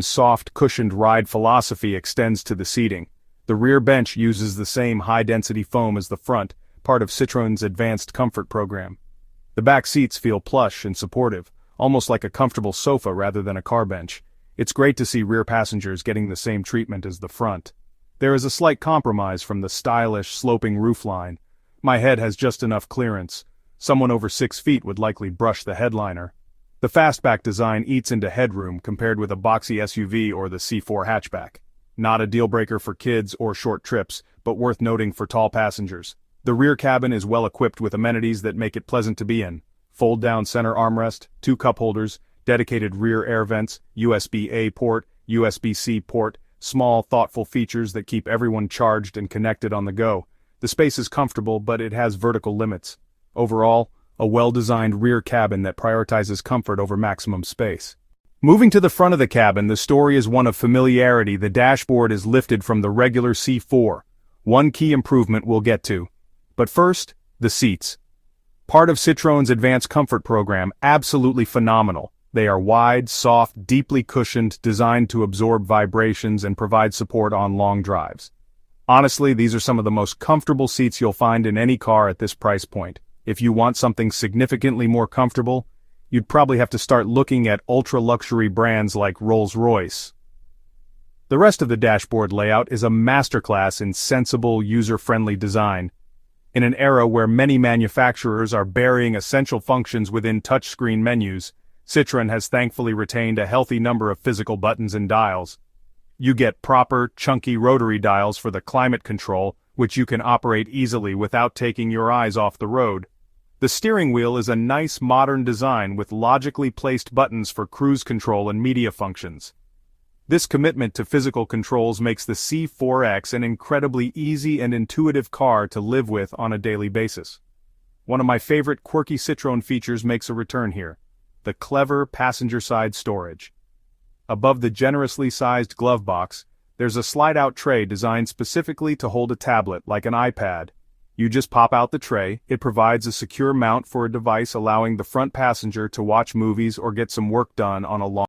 Soft, cushioned ride philosophy extends to the seating. The rear bench uses the same high-density foam as the front, part of Citroën's advanced comfort program. The back seats feel plush and supportive, almost like a comfortable sofa rather than a car bench. It's great to see rear passengers getting the same treatment as the front. There is a slight compromise from the stylish, sloping roofline. My head has just enough clearance. Someone over 6 feet would likely brush the headliner. The fastback design eats into headroom compared with a boxy SUV or the C4 hatchback. Not a deal-breaker for kids or short trips, but worth noting for tall passengers. The rear cabin is well equipped with amenities that make it pleasant to be in. Fold-down center armrest, 2 cup holders, dedicated rear air vents, USB-A port, USB-C port, small, thoughtful features that keep everyone charged and connected on the go. The space is comfortable, but it has vertical limits. Overall, a well-designed rear cabin that prioritizes comfort over maximum space. Moving to the front of the cabin, the story is one of familiarity. The dashboard is lifted from the regular C4. One key improvement we'll get to. But first, the seats. Part of Citroën's advanced comfort program, absolutely phenomenal. They are wide, soft, deeply cushioned, designed to absorb vibrations and provide support on long drives. Honestly, these are some of the most comfortable seats you'll find in any car at this price point. If you want something significantly more comfortable, you'd probably have to start looking at ultra-luxury brands like Rolls-Royce. The rest of the dashboard layout is a masterclass in sensible, user-friendly design. In an era where many manufacturers are burying essential functions within touchscreen menus, Citroën has thankfully retained a healthy number of physical buttons and dials. You get proper, chunky rotary dials for the climate control, which you can operate easily without taking your eyes off the road. The steering wheel is a nice modern design with logically placed buttons for cruise control and media functions. This commitment to physical controls makes the C4X an incredibly easy and intuitive car to live with on a daily basis. One of my favorite quirky Citroën features makes a return here: the clever passenger-side storage. Above the generously sized glove box, there's a slide-out tray designed specifically to hold a tablet like an iPad. You just pop out the tray. It provides a secure mount for a device, allowing the front passenger to watch movies or get some work done on a long